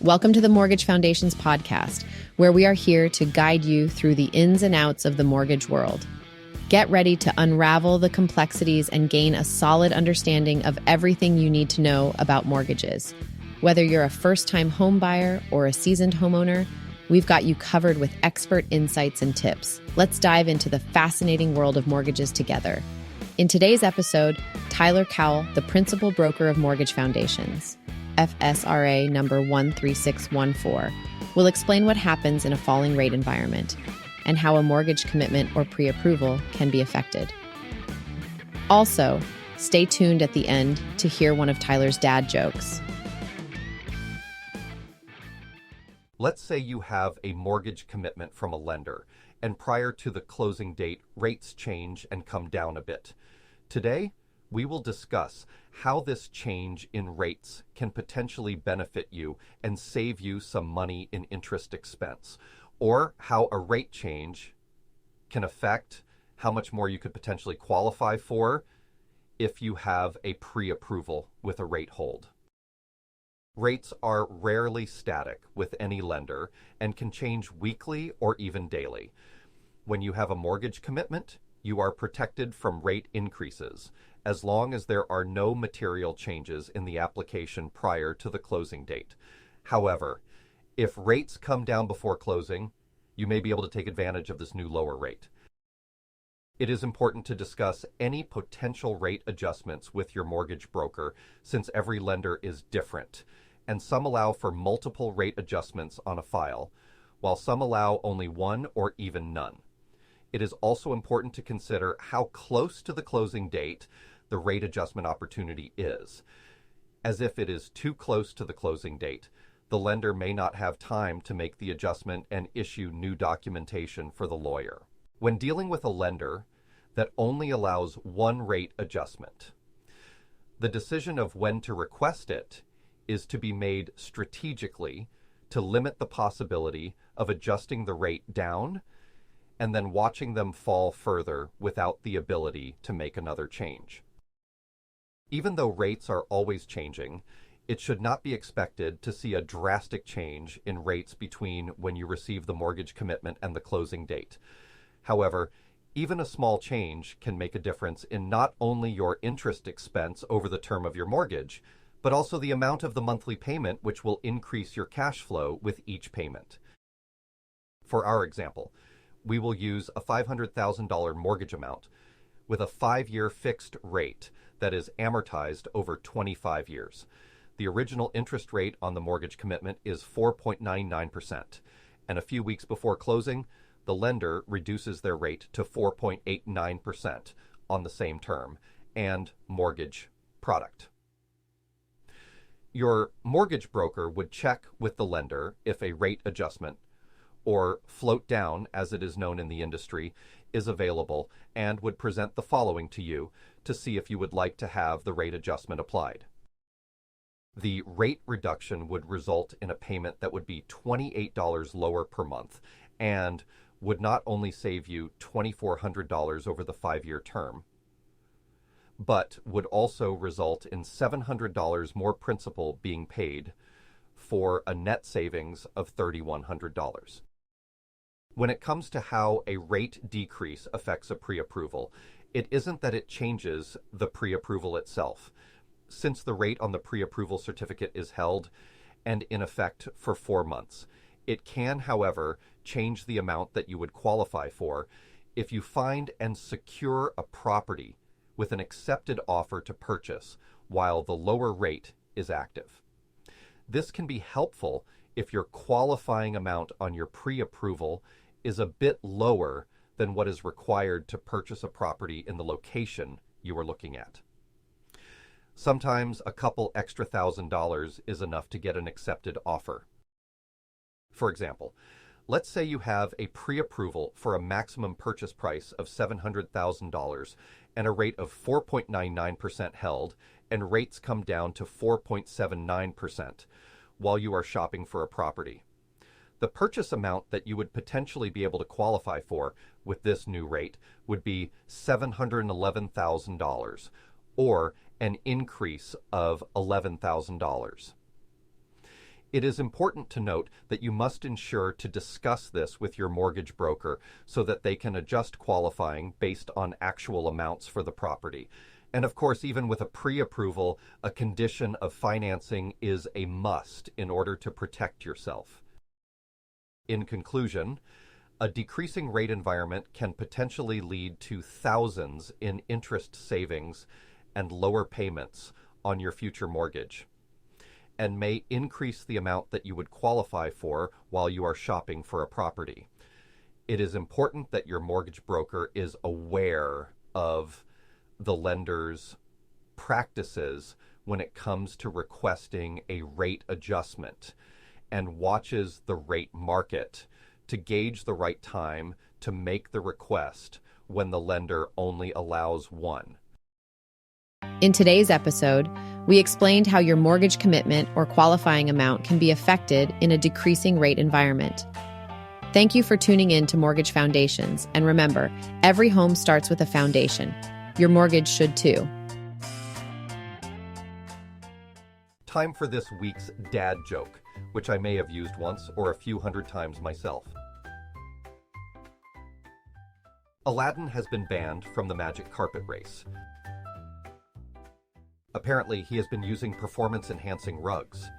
Welcome to the Mortgage Foundations podcast, where we are here to guide you through the ins and outs of the mortgage world. Get ready to unravel the complexities and gain a solid understanding of everything you need to know about mortgages. Whether you're a first-time home buyer or a seasoned homeowner, we've got you covered with expert insights and tips. Let's dive into the fascinating world of mortgages together. In today's episode, Tyler Cowell, the principal broker of Mortgage Foundations, FSRA number 13614, will explain what happens in a falling rate environment and how a mortgage commitment or pre-approval can be affected. Also, stay tuned at the end to hear one of Tyler's dad jokes. Let's say you have a mortgage commitment from a lender, and prior to the closing date, rates change and come down a bit. Today, we will discuss how this change in rates can potentially benefit you and save you some money in interest expense, or how a rate change can affect how much more you could potentially qualify for if you have a pre-approval with a rate hold. Rates are rarely static with any lender and can change weekly or even daily. When you have a mortgage commitment, you are protected from rate increases as long as there are no material changes in the application prior to the closing date. However, if rates come down before closing, you may be able to take advantage of this new lower rate. It is important to discuss any potential rate adjustments with your mortgage broker since every lender is different, and some allow for multiple rate adjustments on a file, while some allow only one or even none. It is also important to consider how close to the closing date the rate adjustment opportunity is. As if it is too close to the closing date, the lender may not have time to make the adjustment and issue new documentation for the lawyer. When dealing with a lender that only allows one rate adjustment, the decision of when to request it is to be made strategically to limit the possibility of adjusting the rate down and then watching them fall further without the ability to make another change. Even though rates are always changing, it should not be expected to see a drastic change in rates between when you receive the mortgage commitment and the closing date. However, even a small change can make a difference in not only your interest expense over the term of your mortgage, but also the amount of the monthly payment, which will increase your cash flow with each payment. For our example, we will use a $500,000 mortgage amount with a 5-year fixed rate that is amortized over 25 years. The original interest rate on the mortgage commitment is 4.99%, and a few weeks before closing, the lender reduces their rate to 4.89% on the same term and mortgage product. Your mortgage broker would check with the lender if a rate adjustment, or float down as it is known in the industry, is available and would present the following to you to see if you would like to have the rate adjustment applied. The rate reduction would result in a payment that would be $28 lower per month and would not only save you $2,400 over the 5-year term, but would also result in $700 more principal being paid for a net savings of $3,100. When it comes to how a rate decrease affects a pre-approval, it isn't that it changes the pre-approval itself. Since the rate on the pre-approval certificate is held and in effect for 4 months, it can, however, change the amount that you would qualify for if you find and secure a property with an accepted offer to purchase while the lower rate is active. This can be helpful if your qualifying amount on your pre-approval is a bit lower than what is required to purchase a property in the location you are looking at. Sometimes a couple extra $1,000 is enough to get an accepted offer. For example, let's say you have a pre-approval for a maximum purchase price of $700,000 and a rate of 4.99% held, and rates come down to 4.79% while you are shopping for a property. The purchase amount that you would potentially be able to qualify for with this new rate would be $711,000, or an increase of $11,000. It is important to note that you must ensure to discuss this with your mortgage broker so that they can adjust qualifying based on actual amounts for the property. And of course, even with a pre-approval, a condition of financing is a must in order to protect yourself. In conclusion, a decreasing rate environment can potentially lead to thousands in interest savings and lower payments on your future mortgage, and may increase the amount that you would qualify for while you are shopping for a property. It is important that your mortgage broker is aware of the lender's practices when it comes to requesting a rate adjustment and watches the rate market to gauge the right time to make the request when the lender only allows one. In today's episode, we explained how your mortgage commitment or qualifying amount can be affected in a decreasing rate environment. Thank you for tuning in to Mortgage Foundations. And remember, every home starts with a foundation. Your mortgage should too. Time for this week's dad joke, which I may have used once or a few hundred times myself. Aladdin has been banned from the magic carpet race. Apparently, he has been using performance-enhancing rugs.